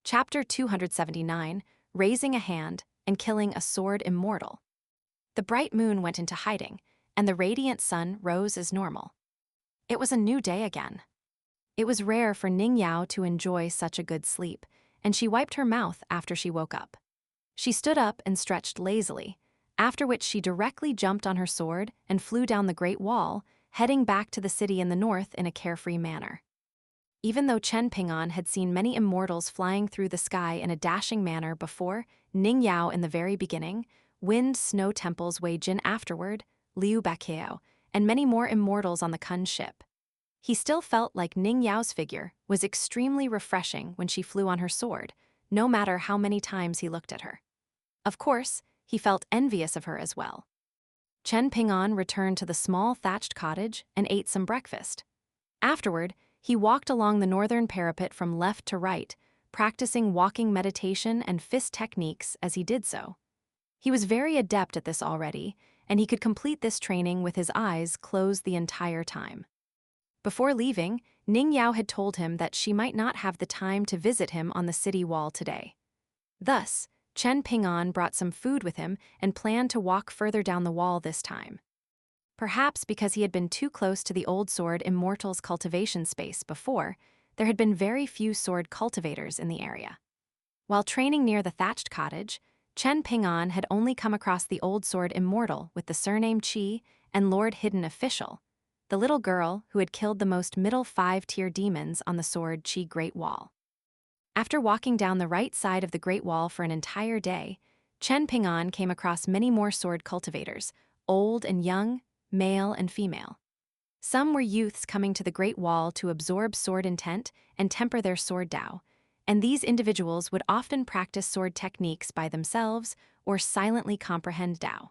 Chapter 279, Raising a Hand and Killing a Sword Immortal. The bright moon went into hiding, and the radiant sun rose as normal. It was a new day again. It was rare for Ning Yao to enjoy such a good sleep, and she wiped her mouth after she woke up. She stood up and stretched lazily, after which she directly jumped on her sword and flew down the Great Wall, heading back to the city in the north in a carefree manner. Even though Chen Ping'an had seen many immortals flying through the sky in a dashing manner before, Ning Yao in the very beginning, Wind Snow Temple's Wei Jin afterward, Liu Baqiao, and many more immortals on the Kun ship. He still felt like Ning Yao's figure was extremely refreshing when she flew on her sword, no matter how many times he looked at her. Of course, he felt envious of her as well. Chen Ping'an returned to the small thatched cottage and ate some breakfast. Afterward, he walked along the northern parapet from left to right, practicing walking meditation and fist techniques as he did so. He was very adept at this already, and he could complete this training with his eyes closed the entire time. Before leaving, Ning Yao had told him that she might not have the time to visit him on the city wall today. Thus, Chen Ping'an brought some food with him and planned to walk further down the wall this time. Perhaps because he had been too close to the old sword Immortal's cultivation space before, there had been very few sword cultivators in the area. While training near the thatched cottage, Chen Ping'an had only come across the old sword Immortal with the surname Qi and Lord Hidden Official, the little girl who had killed the most middle 5-tier demons on the sword Qi Great Wall. After walking down the right side of the Great Wall for an entire day, Chen Ping'an came across many more sword cultivators, old and young, male and female. Some were youths coming to the Great Wall to absorb sword intent and temper their sword Dao, and these individuals would often practice sword techniques by themselves or silently comprehend Dao.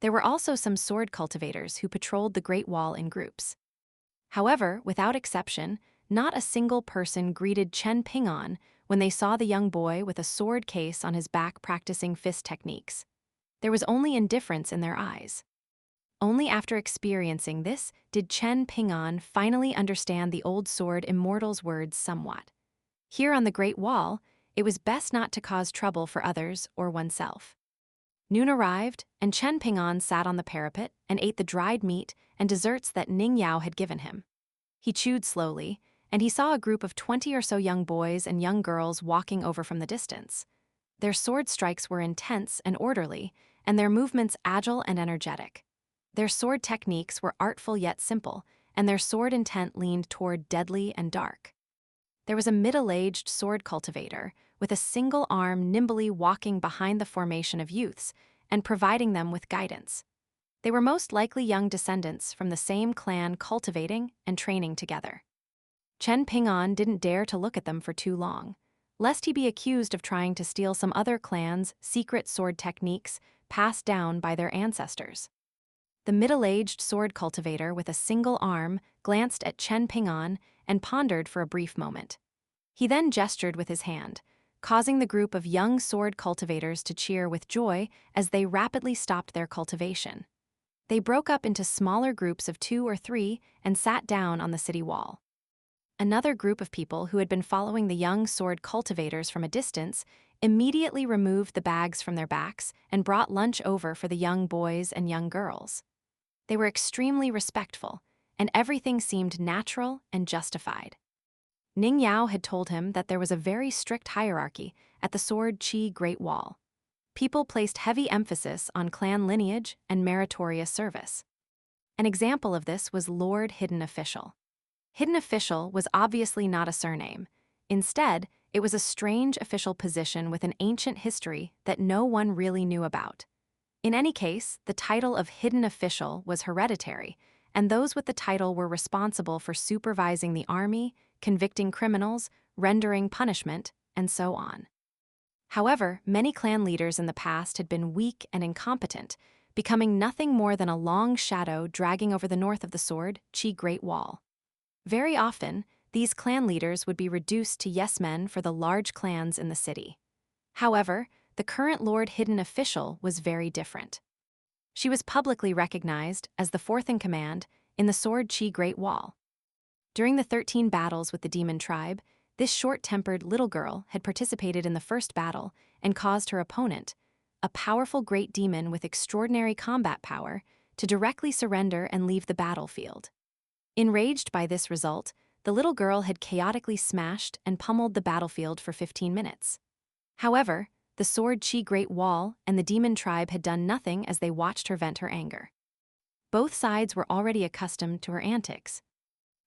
There were also some sword cultivators who patrolled the Great Wall in groups. However, without exception, not a single person greeted Chen Ping'an when they saw the young boy with a sword case on his back practicing fist techniques. There was only indifference in their eyes. Only after experiencing this did Chen Ping'an finally understand the old sword Immortal's words somewhat. Here on the Great Wall, it was best not to cause trouble for others or oneself. Noon arrived, and Chen Ping'an sat on the parapet and ate the dried meat and desserts that Ning Yao had given him. He chewed slowly, and he saw a group of 20 or so young boys and young girls walking over from the distance. Their sword strikes were intense and orderly, and their movements agile and energetic. Their sword techniques were artful yet simple, and their sword intent leaned toward deadly and dark. There was a middle-aged sword cultivator with a single arm nimbly walking behind the formation of youths and providing them with guidance. They were most likely young descendants from the same clan cultivating and training together. Chen Ping'an didn't dare to look at them for too long, lest he be accused of trying to steal some other clan's secret sword techniques passed down by their ancestors. The middle-aged sword cultivator with a single arm glanced at Chen Ping'an and pondered for a brief moment. He then gestured with his hand, causing the group of young sword cultivators to cheer with joy as they rapidly stopped their cultivation. They broke up into smaller groups of 2 or 3 and sat down on the city wall. Another group of people who had been following the young sword cultivators from a distance immediately removed the bags from their backs and brought lunch over for the young boys and young girls. They were extremely respectful, and everything seemed natural and justified. Ning Yao had told him that there was a very strict hierarchy at the sword Qi Great Wall. People placed heavy emphasis on clan lineage and meritorious service. An example of this was Lord Hidden Official. Hidden Official was obviously not a surname. Instead, it was a strange official position with an ancient history that no one really knew about. In any case, the title of Hidden Official was hereditary, and those with the title were responsible for supervising the army, convicting criminals, rendering punishment, and so on. However, many clan leaders in the past had been weak and incompetent, becoming nothing more than a long shadow dragging over the north of the sword Qi Great Wall. Very often, these clan leaders would be reduced to yes-men for the large clans in the city. However, the current Lord Hidden Official was very different. She was publicly recognized as the fourth in command in the sword Qi Great Wall. During the 13 battles with the demon tribe, This short-tempered little girl had participated in the first battle and caused her opponent, a powerful great demon with extraordinary combat power, to directly surrender and leave the battlefield. Enraged by this result, the little girl had chaotically smashed and pummeled the battlefield for 15 minutes. However, the Sword Chi Great Wall and the demon tribe had done nothing as they watched her vent her anger. Both sides were already accustomed to her antics.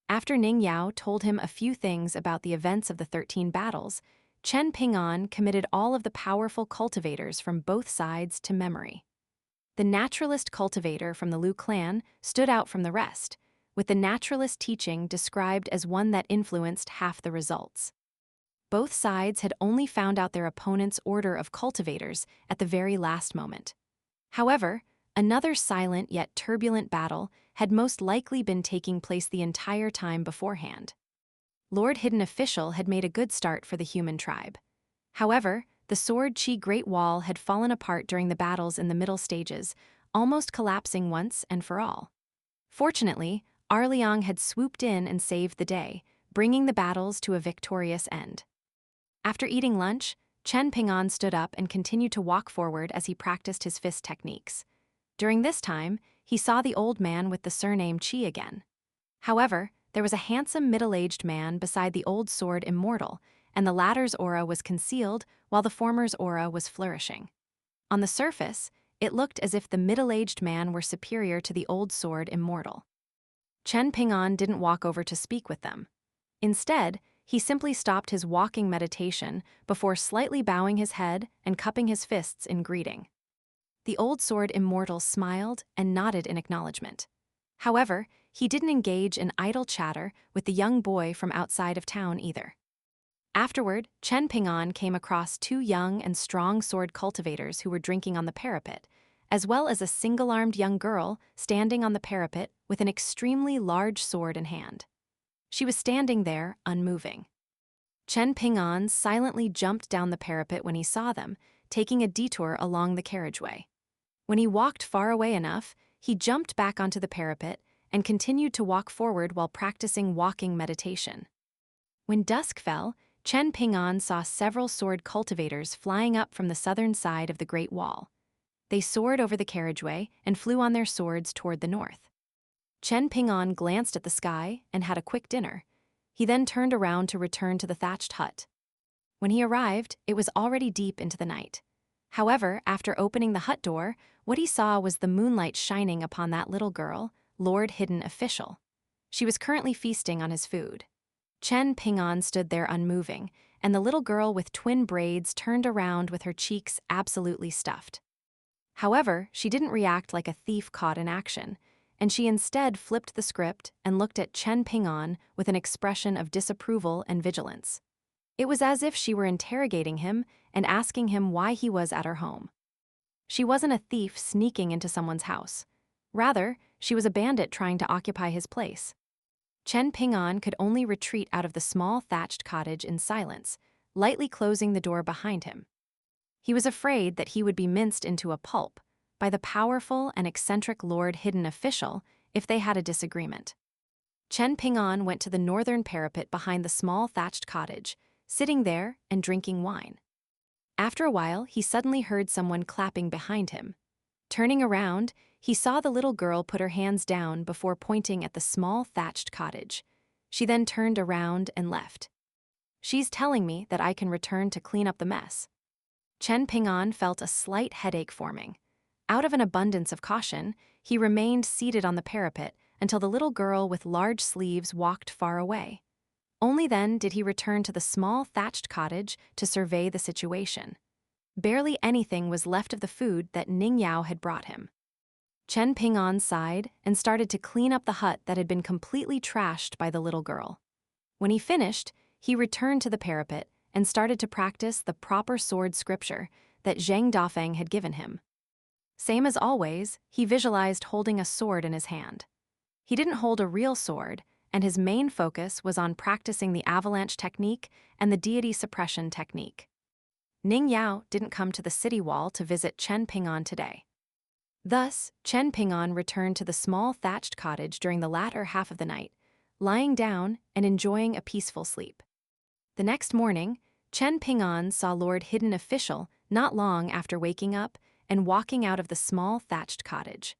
After Ning Yao told him a few things about the events of the 13 battles, Chen Ping'an committed all of the powerful cultivators from both sides to memory. The naturalist cultivator from the Liu clan stood out from the rest, with the naturalist teaching described as one that influenced half the results. Both sides had only found out their opponent's order of cultivators at the very last moment. However, another silent yet turbulent battle had most likely been taking place the entire time beforehand. Lord Hidden Official had made a good start for the human tribe. However, the Sword Chi Great Wall had fallen apart during the battles in the middle stages, almost collapsing once and for all. Fortunately, Arliang had swooped in and saved the day, bringing the battles to a victorious end. After eating lunch, Chen Ping'an stood up and continued to walk forward as he practiced his fist techniques. During this time, he saw the old man with the surname Qi again. However, there was a handsome middle-aged man beside the old sword Immortal, and the latter's aura was concealed while the former's aura was flourishing. On the surface, it looked as if the middle-aged man were superior to the old sword Immortal. Chen Ping'an didn't walk over to speak with them. Instead, he simply stopped his walking meditation before slightly bowing his head and cupping his fists in greeting. The old sword Immortal smiled and nodded in acknowledgement. However, he didn't engage in idle chatter with the young boy from outside of town either. Afterward, Chen Ping'an came across 2 young and strong sword cultivators who were drinking on the parapet, as well as a single-armed young girl standing on the parapet with an extremely large sword in hand. She was standing there, unmoving. Chen Ping'an silently jumped down the parapet when he saw them, taking a detour along the carriageway. When he walked far away enough, he jumped back onto the parapet and continued to walk forward while practicing walking meditation. When dusk fell, Chen Ping'an saw several sword cultivators flying up from the southern side of the Great Wall. They soared over the carriageway and flew on their swords toward the north. Chen Ping'an glanced at the sky and had a quick dinner. He then turned around to return to the thatched hut. When he arrived, it was already deep into the night. However, after opening the hut door, what he saw was the moonlight shining upon that little girl, Lord Hidden Official. She was currently feasting on his food. Chen Ping'an stood there unmoving, and the little girl with twin braids turned around with her cheeks absolutely stuffed. However, she didn't react like a thief caught in action, and she instead flipped the script and looked at Chen Ping'an with an expression of disapproval and vigilance. It was as if she were interrogating him and asking him why he was at her home. She wasn't a thief sneaking into someone's house. Rather, she was a bandit trying to occupy his place. Chen Ping'an could only retreat out of the small thatched cottage in silence, lightly closing the door behind him. He was afraid that he would be minced into a pulp by the powerful and eccentric Lord Hidden Official if they had a disagreement. Chen Ping'an went to the northern parapet behind the small thatched cottage, sitting there and drinking wine. After a while, he suddenly heard someone clapping behind him. Turning around, he saw the little girl put her hands down before pointing at the small thatched cottage. She then turned around and left. "She's telling me that I can return to clean up the mess." Chen Ping'an felt a slight headache forming. Out of an abundance of caution, he remained seated on the parapet until the little girl with large sleeves walked far away. Only then did he return to the small thatched cottage to survey the situation. Barely anything was left of the food that Ning Yao had brought him. Chen Ping'an sighed and started to clean up the hut that had been completely trashed by the little girl. When he finished, he returned to the parapet and started to practice the proper sword scripture that Zheng Dafeng had given him. Same as always, he visualized holding a sword in his hand. He didn't hold a real sword, and his main focus was on practicing the avalanche technique and the deity suppression technique. Ning Yao didn't come to the city wall to visit Chen Ping'an today. Thus, Chen Ping'an returned to the small thatched cottage during the latter half of the night, lying down and enjoying a peaceful sleep. The next morning, Chen Ping'an saw Lord Hidden Official not long after waking up and walking out of the small thatched cottage.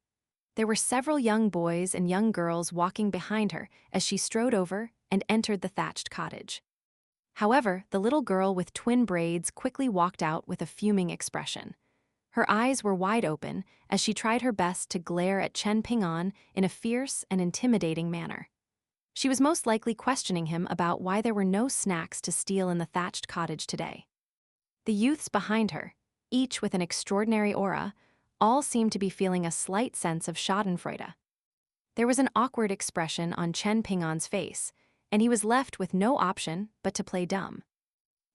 There were several young boys and young girls walking behind her as she strode over and entered the thatched cottage. However, the little girl with twin braids quickly walked out with a fuming expression. Her eyes were wide open as she tried her best to glare at Chen Ping'an in a fierce and intimidating manner. She was most likely questioning him about why there were no snacks to steal in the thatched cottage today. The youths behind her, each with an extraordinary aura, all seemed to be feeling a slight sense of schadenfreude. There was an awkward expression on Chen Ping'an's face, and he was left with no option but to play dumb.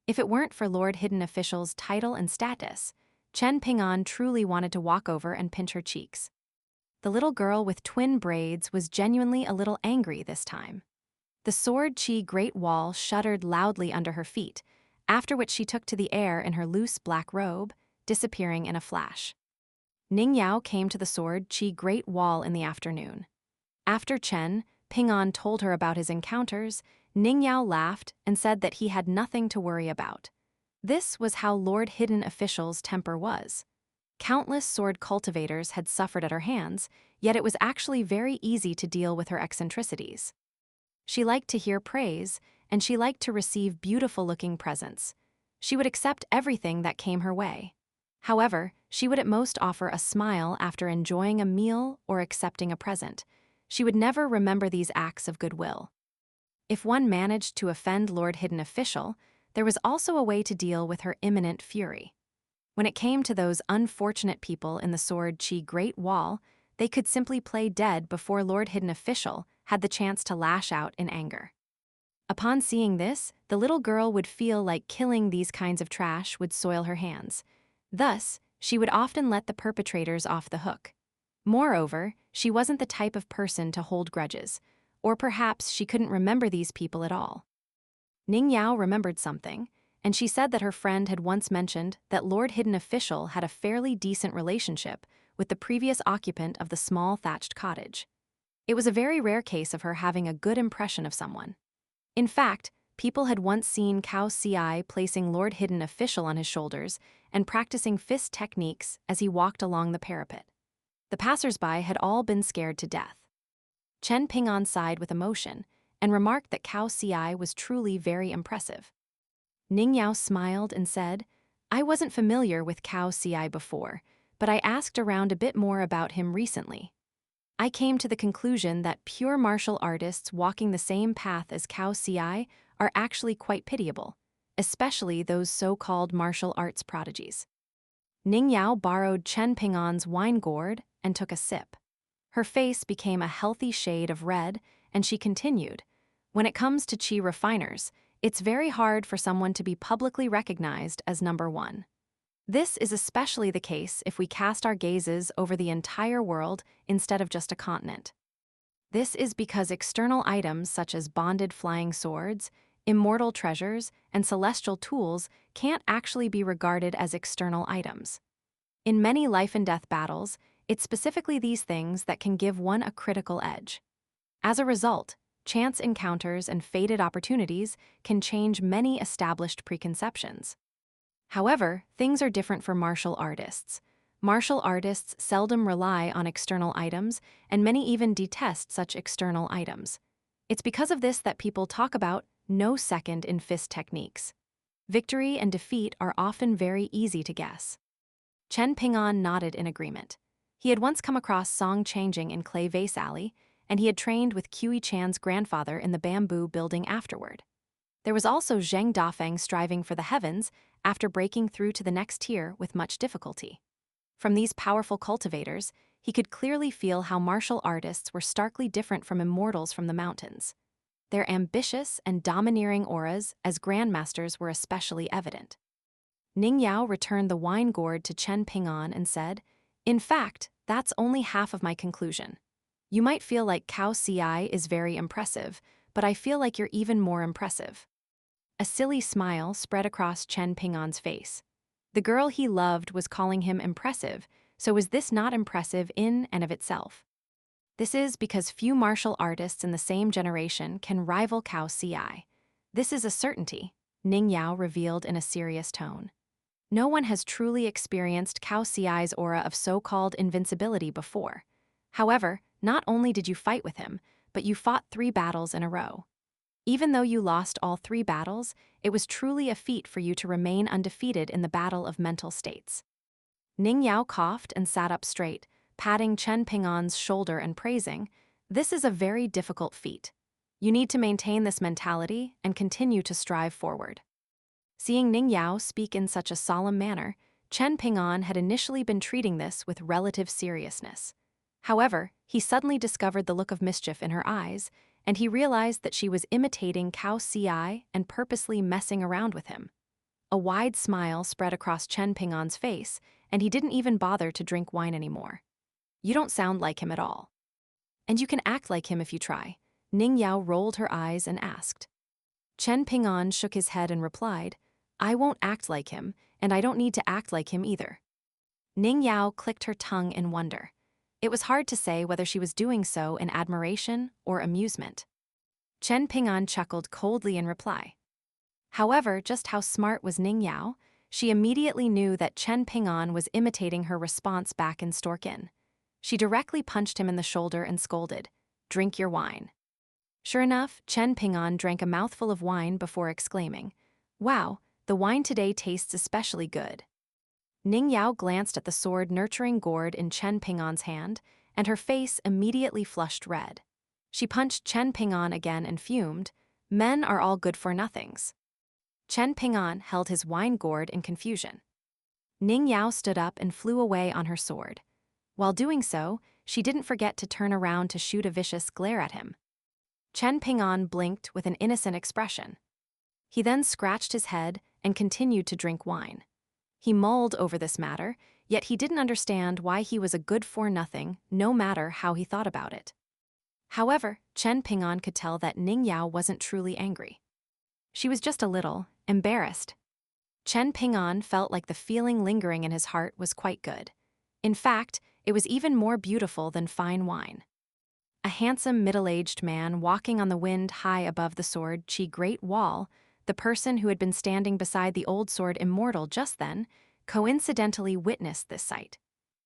If it weren't for Lord Hidden Official's title and status, Chen Ping'an truly wanted to walk over and pinch her cheeks. The little girl with twin braids was genuinely a little angry this time. The Sword Chi Great Wall shuddered loudly under her feet, after which she took to the air in her loose black robe, disappearing in a flash. Ning Yao came to the Sword Chi Great Wall in the afternoon. After Chen Ping'an told her about his encounters, Ning Yao laughed and said that he had nothing to worry about. This was how Lord Hidden Official's temper was. Countless sword cultivators had suffered at her hands, yet it was actually very easy to deal with her eccentricities. She liked to hear praise, and she liked to receive beautiful-looking presents. She would accept everything that came her way. However, she would at most offer a smile after enjoying a meal or accepting a present. She would never remember these acts of goodwill. If one managed to offend Lord Hidden Official, there was also a way to deal with her imminent fury. When it came to those unfortunate people in the Sword Chi Great Wall, they could simply play dead before Lord Hidden Official had the chance to lash out in anger. Upon seeing this, the little girl would feel like killing these kinds of trash would soil her hands. Thus, she would often let the perpetrators off the hook. Moreover, she wasn't the type of person to hold grudges, or perhaps she couldn't remember these people at all. Ning Yao remembered something, and she said that her friend had once mentioned that Lord Hidden Official had a fairly decent relationship with the previous occupant of the small thatched cottage. It was a very rare case of her having a good impression of someone. In fact, people had once seen Cao Ci placing Lord Hidden Official on his shoulders and practicing fist techniques as he walked along the parapet. The passers-by had all been scared to death. Chen Ping'an sighed with emotion and remarked that Cao Ci was truly very impressive. Ning Yao smiled and said, "I wasn't familiar with Cao Ci before, but I asked around a bit more about him recently. I came to the conclusion that pure martial artists walking the same path as Cao Ci are actually quite pitiable, especially those so-called martial arts prodigies." Ning Yao borrowed Chen Ping'an's wine gourd and took a sip. Her face became a healthy shade of red, and she continued, "When it comes to chi refiners, it's very hard for someone to be publicly recognized as number one. This is especially the case if we cast our gazes over the entire world instead of just a continent. This is because external items such as bonded flying swords, immortal treasures, and celestial tools can't actually be regarded as external items. In many life-and-death battles, it's specifically these things that can give one a critical edge. As a result, chance encounters and fated opportunities can change many established preconceptions. However, things are different for martial artists. Martial artists seldom rely on external items, and many even detest such external items. It's because of this that people talk about no second in fist techniques. Victory and defeat are often very easy to guess. Chen Ping'an nodded in agreement. He had once come across Song Changing in Clay Vase Alley, and he had trained with Qi Chan's grandfather in the bamboo building afterward. There was also Zheng Dafeng striving for the heavens after breaking through to the next tier with much difficulty. From these powerful cultivators, he could clearly feel how martial artists were starkly different from immortals from the mountains. Their ambitious and domineering auras as grandmasters were especially evident. Ning Yao returned the wine gourd to Chen Ping'an and said, "In fact, that's only half of my conclusion. You might feel like Cao Ci is very impressive, but I feel like you're even more impressive." A silly smile spread across Chen Ping'an's face. The girl he loved was calling him impressive, so was this not impressive in and of itself? This is because few martial artists in the same generation can rival Cao Ci. This is a certainty. Ning Yao revealed in a serious tone. No one has truly experienced Cao Ci's aura of so-called invincibility before. However, not only did you fight with him, but you fought 3 battles in a row. Even though you lost all 3 battles, it was truly a feat for you to remain undefeated in the battle of mental states. Ning Yao coughed and sat up straight, patting Chen Ping'an's shoulder and praising, "This is a very difficult feat. You need to maintain this mentality and continue to strive forward." Seeing Ning Yao speak in such a solemn manner, Chen Ping'an had initially been treating this with relative seriousness. However, he suddenly discovered the look of mischief in her eyes, and he realized that she was imitating Cao Ci and purposely messing around with him. A wide smile spread across Chen Ping'an's face, and he didn't even bother to drink wine anymore. "You don't sound like him at all. And you can act like him if you try." Ning Yao rolled her eyes and asked. Chen Ping'an shook his head and replied, "I won't act like him, and I don't need to act like him either." Ning Yao clicked her tongue in wonder. It was hard to say whether she was doing so in admiration or amusement. Chen Ping'an chuckled coldly in reply. However, just how smart was Ning Yao? She immediately knew that Chen Ping'an was imitating her response back in Stork Inn. She directly punched him in the shoulder and scolded, "Drink your wine." Sure enough, Chen Ping'an drank a mouthful of wine before exclaiming, "Wow, the wine today tastes especially good." Ning Yao glanced at the sword-nurturing gourd in Chen Ping'an's hand, and her face immediately flushed red. She punched Chen Ping'an again and fumed, "Men are all good-for-nothings." Chen Ping'an held his wine gourd in confusion. Ning Yao stood up and flew away on her sword. While doing so, she didn't forget to turn around to shoot a vicious glare at him. Chen Ping'an blinked with an innocent expression. He then scratched his head and continued to drink wine. He mulled over this matter, yet he didn't understand why he was a good-for-nothing, no matter how he thought about it. However, Chen Ping'an could tell that Ning Yao wasn't truly angry. She was just a little embarrassed. Chen Ping'an felt like the feeling lingering in his heart was quite good. In fact, it was even more beautiful than fine wine. A handsome middle-aged man walking on the wind high above the sword Chi Great Wall, the person who had been standing beside the old sword Immortal just then, coincidentally witnessed this sight.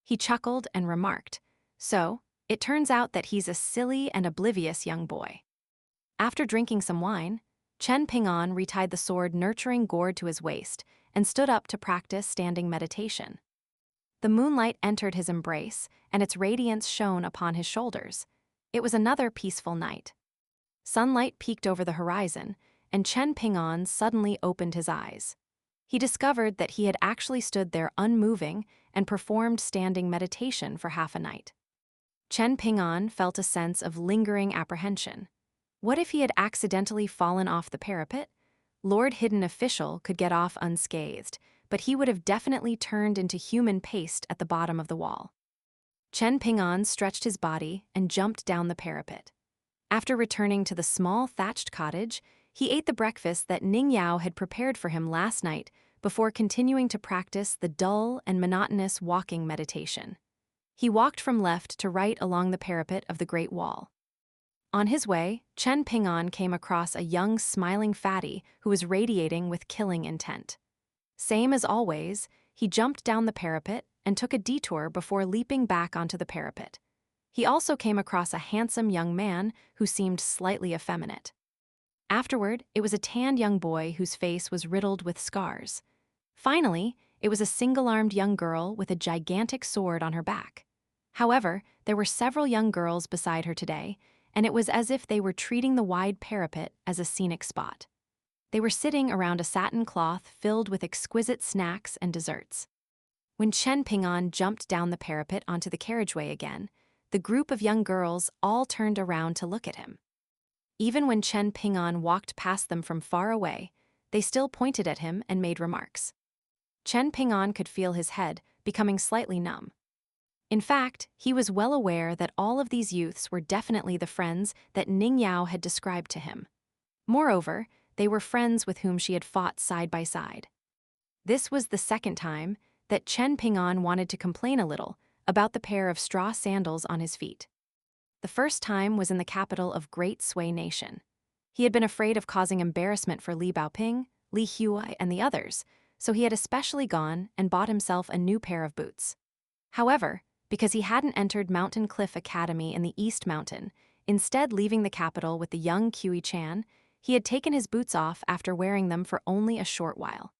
He chuckled and remarked, "So, it turns out that he's a silly and oblivious young boy." After drinking some wine, Chen Ping'an retied the sword-nurturing gourd to his waist and stood up to practice standing meditation. The moonlight entered his embrace, and its radiance shone upon his shoulders. It was another peaceful night. Sunlight peeked over the horizon, and Chen Ping'an suddenly opened his eyes. He discovered that he had actually stood there unmoving and performed standing meditation for half a night. Chen Ping'an felt a sense of lingering apprehension. What if he had accidentally fallen off the parapet? Lord Hidden Official could get off unscathed, but he would have definitely turned into human paste at the bottom of the wall. Chen Ping'an stretched his body and jumped down the parapet. After returning to the small thatched cottage, he ate the breakfast that Ning Yao had prepared for him last night before continuing to practice the dull and monotonous walking meditation. He walked from left to right along the parapet of the Great Wall. On his way, Chen Ping'an came across a young, smiling fatty who was radiating with killing intent. Same as always, he jumped down the parapet and took a detour before leaping back onto the parapet. He also came across a handsome young man who seemed slightly effeminate. Afterward, it was a tanned young boy whose face was riddled with scars. Finally, it was a single-armed young girl with a gigantic sword on her back. However, there were several young girls beside her today, and it was as if they were treating the wide parapet as a scenic spot. They were sitting around a satin cloth filled with exquisite snacks and desserts. When Chen Ping'an jumped down the parapet onto the carriageway again, the group of young girls all turned around to look at him. Even when Chen Ping'an walked past them from far away, they still pointed at him and made remarks. Chen Ping'an could feel his head becoming slightly numb. In fact, he was well aware that all of these youths were definitely the friends that Ning Yao had described to him. Moreover, they were friends with whom she had fought side by side. This was the second time that Chen Ping'an wanted to complain a little about the pair of straw sandals on his feet. The first time was in the capital of Great Sui Nation. He had been afraid of causing embarrassment for Li Baoping, Li Huai, and the others, so he had especially gone and bought himself a new pair of boots. However, because he hadn't entered Mountain Cliff Academy in the East Mountain, instead leaving the capital with the young Kui Chan, he had taken his boots off after wearing them for only a short while.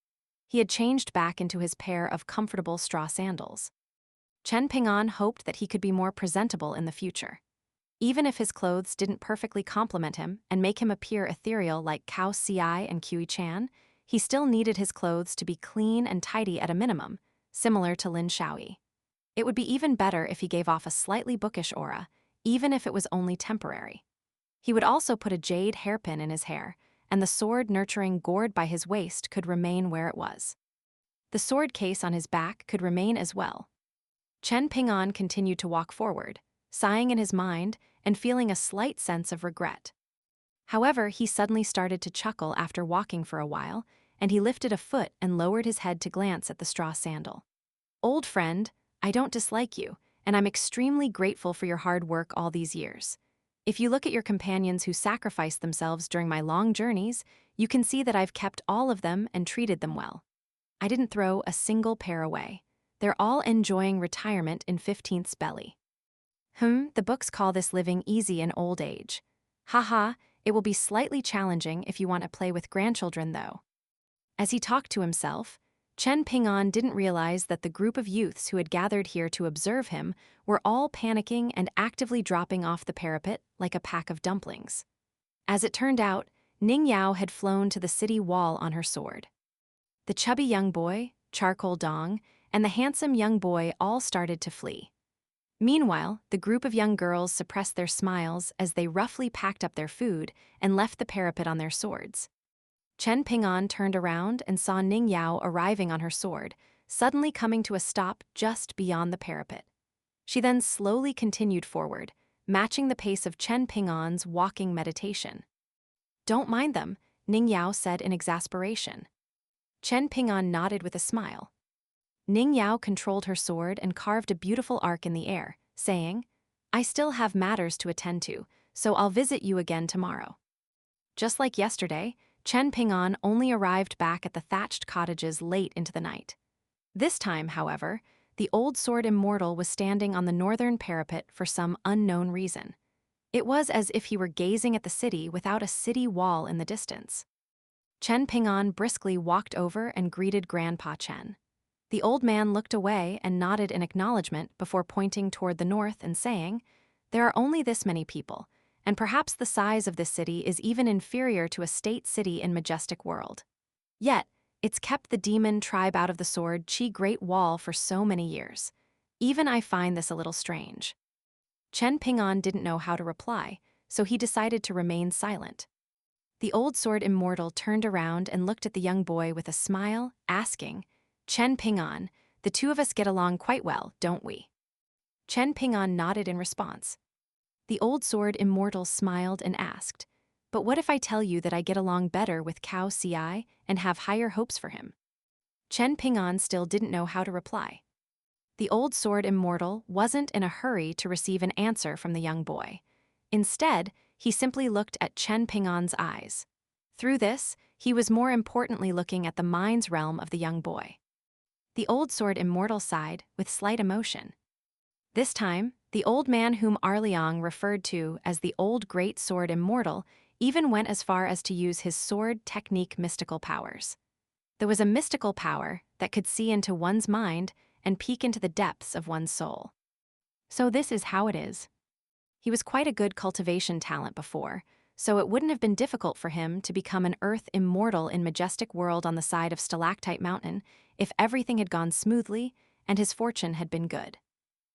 He had changed back into his pair of comfortable straw sandals. Chen Ping'an hoped that he could be more presentable in the future. Even if his clothes didn't perfectly complement him and make him appear ethereal like Cao Xiai and Kui Chan, he still needed his clothes to be clean and tidy at a minimum, similar to Lin Shaoyi. It would be even better if he gave off a slightly bookish aura, even if it was only temporary. He would also put a jade hairpin in his hair, and the sword-nurturing gourd by his waist could remain where it was. The sword case on his back could remain as well. Chen Ping'an continued to walk forward, sighing in his mind and feeling a slight sense of regret. However, he suddenly started to chuckle after walking for a while, and he lifted a foot and lowered his head to glance at the straw sandal. "Old friend, I don't dislike you, and I'm extremely grateful for your hard work all these years. If you look at your companions who sacrificed themselves during my long journeys, you can see that I've kept all of them and treated them well. I didn't throw a single pair away. They're all enjoying retirement in 15th's belly." The books call this living easy in old age. Haha, it will be slightly challenging if you want to play with grandchildren though. As he talked to himself, Chen Ping'an didn't realize that the group of youths who had gathered here to observe him were all panicking and actively dropping off the parapet like a pack of dumplings. As it turned out, Ning Yao had flown to the city wall on her sword. The chubby young boy, Charcoal Dong, and the handsome young boy all started to flee. Meanwhile, the group of young girls suppressed their smiles as they roughly packed up their food and left the parapet on their swords. Chen Ping'an turned around and saw Ning Yao arriving on her sword, suddenly coming to a stop just beyond the parapet. She then slowly continued forward, matching the pace of Chen Ping'an's walking meditation. "Don't mind them," Ning Yao said in exasperation. Chen Ping'an nodded with a smile. Ning Yao controlled her sword and carved a beautiful arc in the air, saying, "I still have matters to attend to, so I'll visit you again tomorrow." Just like yesterday, Chen Ping'an only arrived back at the thatched cottages late into the night. This time, however, the old sword Immortal was standing on the northern parapet for some unknown reason. It was as if he were gazing at the city without a city wall in the distance. Chen Ping'an briskly walked over and greeted Grandpa Chen. The old man looked away and nodded in acknowledgement before pointing toward the north and saying, "There are only this many people, and perhaps the size of this city is even inferior to a state city in Majestic World. Yet, it's kept the demon tribe out of the Sword Chi Great Wall for so many years. Even I find this a little strange." Chen Ping'an didn't know how to reply, so he decided to remain silent. The old sword Immortal turned around and looked at the young boy with a smile, asking, "Chen Ping'an, the two of us get along quite well, don't we?" Chen Ping'an nodded in response. The old sword Immortal smiled and asked, "But what if I tell you that I get along better with Cao Xiai and have higher hopes for him?" Chen Ping'an still didn't know how to reply. The old sword Immortal wasn't in a hurry to receive an answer from the young boy. Instead, he simply looked at Chen Ping'an's eyes. Through this, he was more importantly looking at the mind's realm of the young boy. The old sword Immortal sighed with slight emotion. This time, the old man whom Arliang referred to as the old great sword Immortal even went as far as to use his sword technique mystical powers. There was a mystical power that could see into one's mind and peek into the depths of one's soul. So this is how it is. He was quite a good cultivation talent before, so it wouldn't have been difficult for him to become an earth immortal in Majestic World on the side of Stalactite Mountain if everything had gone smoothly and his fortune had been good.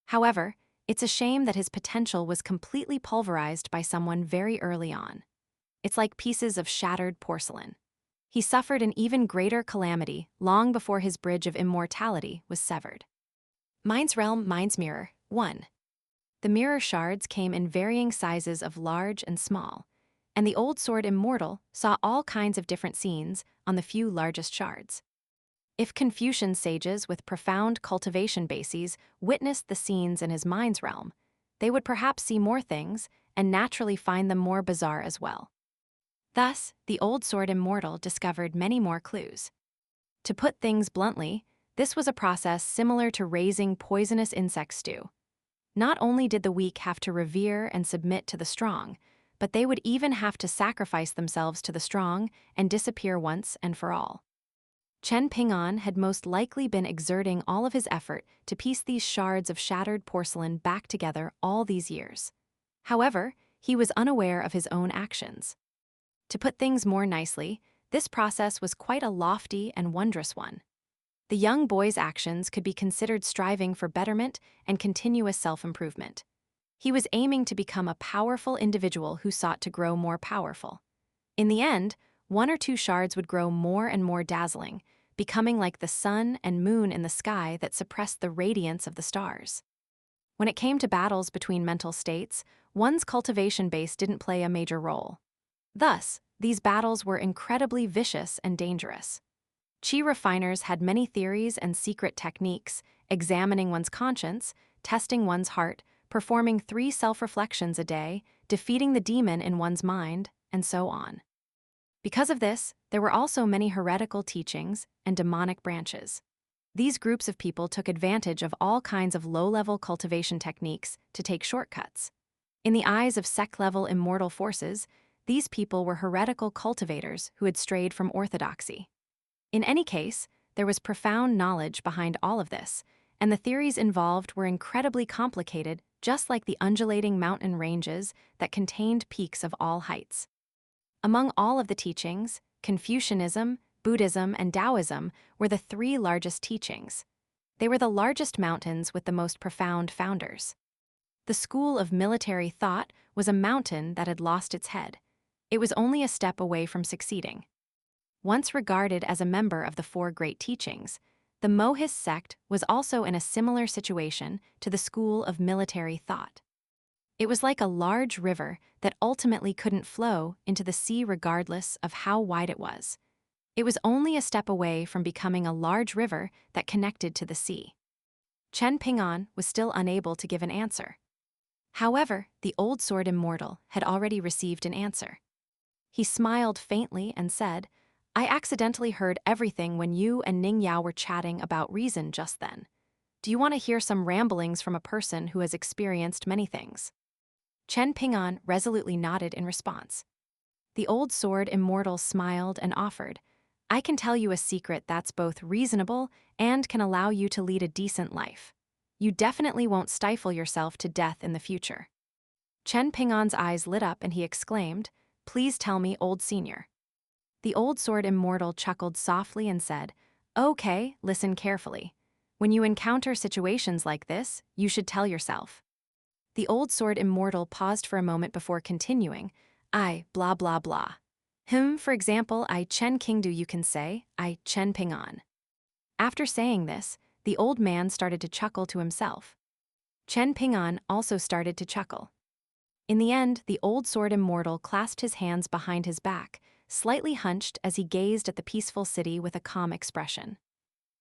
However, it's a shame that his potential was completely pulverized by someone very early on. It's like pieces of shattered porcelain. He suffered an even greater calamity long before his bridge of immortality was severed. Mind's Realm, Mind's Mirror, 1. The mirror shards came in varying sizes of large and small, and the old sword Immortal saw all kinds of different scenes on the few largest shards. If Confucian sages with profound cultivation bases witnessed the scenes in his mind's realm, they would perhaps see more things and naturally find them more bizarre as well. Thus, the old sword Immortal discovered many more clues. To put things bluntly, this was a process similar to raising poisonous insect stew. Not only did the weak have to revere and submit to the strong, but they would even have to sacrifice themselves to the strong and disappear once and for all. Chen Ping'an had most likely been exerting all of his effort to piece these shards of shattered porcelain back together all these years. However, he was unaware of his own actions. To put things more nicely, this process was quite a lofty and wondrous one. The young boy's actions could be considered striving for betterment and continuous self-improvement. He was aiming to become a powerful individual who sought to grow more powerful. In the end, one or two shards would grow more and more dazzling, becoming like the sun and moon in the sky that suppressed the radiance of the stars. When it came to battles between mental states, one's cultivation base didn't play a major role. Thus, these battles were incredibly vicious and dangerous. Qi refiners had many theories and secret techniques, examining one's conscience, testing one's heart, performing 3 self-reflections a day, defeating the demon in one's mind, and so on. Because of this, there were also many heretical teachings and demonic branches. These groups of people took advantage of all kinds of low-level cultivation techniques to take shortcuts. In the eyes of sect-level immortal forces, these people were heretical cultivators who had strayed from orthodoxy. In any case, there was profound knowledge behind all of this, and the theories involved were incredibly complicated, just like the undulating mountain ranges that contained peaks of all heights. Among all of the teachings, Confucianism, Buddhism, and Taoism were the 3 largest teachings. They were the largest mountains with the most profound founders. The school of military thought was a mountain that had lost its head. It was only a step away from succeeding. Once regarded as a member of the 4 great teachings, the Mohist sect was also in a similar situation to the school of military thought. It was like a large river that ultimately couldn't flow into the sea regardless of how wide it was. It was only a step away from becoming a large river that connected to the sea. Chen Ping'an was still unable to give an answer. However, the old sword Immortal had already received an answer. He smiled faintly and said, "I accidentally heard everything when you and Ning Yao were chatting about reason just then. Do you want to hear some ramblings from a person who has experienced many things?" Chen Ping'an resolutely nodded in response. The old sword Immortal smiled and offered, "I can tell you a secret that's both reasonable and can allow you to lead a decent life. You definitely won't stifle yourself to death in the future." Chen Ping'an's eyes lit up and he exclaimed, "Please tell me, old senior." The old sword Immortal chuckled softly and said, "Okay, listen carefully. When you encounter situations like this, you should tell yourself." The old sword Immortal paused for a moment before continuing, "I blah blah blah. For example, I Chen Qingdu you can say, I Chen Ping'an." After saying this, the old man started to chuckle to himself. Chen Ping'an also started to chuckle. In the end, the old sword Immortal clasped his hands behind his back, slightly hunched as he gazed at the peaceful city with a calm expression.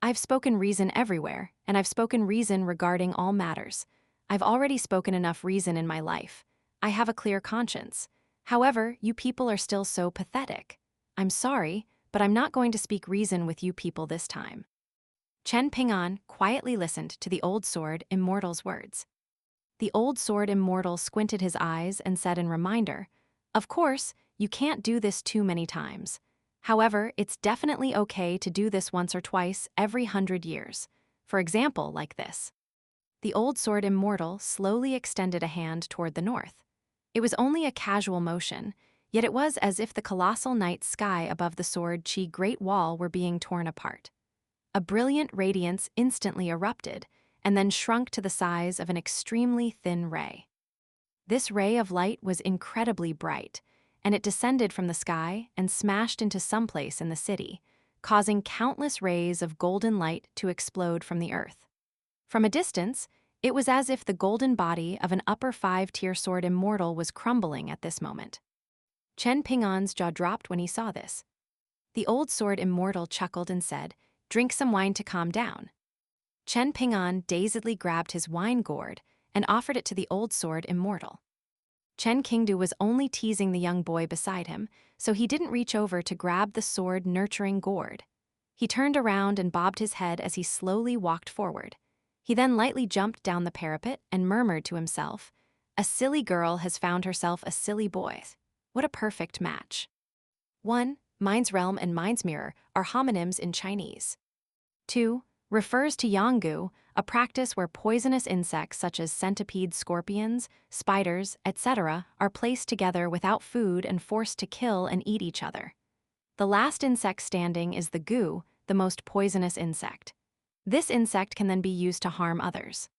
"I've spoken reason everywhere, and I've spoken reason regarding all matters. I've already spoken enough reason in my life. I have a clear conscience. However, you people are still so pathetic. I'm sorry, but I'm not going to speak reason with you people this time." Chen Ping'an quietly listened to the old sword Immortal's words. The old sword Immortal squinted his eyes and said in reminder, "Of course, you can't do this too many times. However, it's definitely okay to do this once or twice every 100 years. For example, like this." The old sword Immortal slowly extended a hand toward the north. It was only a casual motion, yet it was as if the colossal night sky above the sword Qi Great Wall were being torn apart. A brilliant radiance instantly erupted, and then shrunk to the size of an extremely thin ray. This ray of light was incredibly bright, and it descended from the sky and smashed into some place in the city, causing countless rays of golden light to explode from the earth. From a distance, it was as if the golden body of an upper 5-tier sword Immortal was crumbling at this moment. Chen Ping'an's jaw dropped when he saw this. The old sword Immortal chuckled and said, "Drink some wine to calm down." Chen Ping'an dazedly grabbed his wine gourd and offered it to the old sword Immortal. Chen Qingdu was only teasing the young boy beside him, so he didn't reach over to grab the sword-nurturing gourd. He turned around and bobbed his head as he slowly walked forward. He then lightly jumped down the parapet and murmured to himself, "A silly girl has found herself a silly boy. What a perfect match." 1. Mind's realm and mind's mirror are homonyms in Chinese. 2. Refers to yanggu, a practice where poisonous insects such as centipedes, scorpions, spiders, etc. are placed together without food and forced to kill and eat each other. The last insect standing is the gu, the most poisonous insect. This insect can then be used to harm others.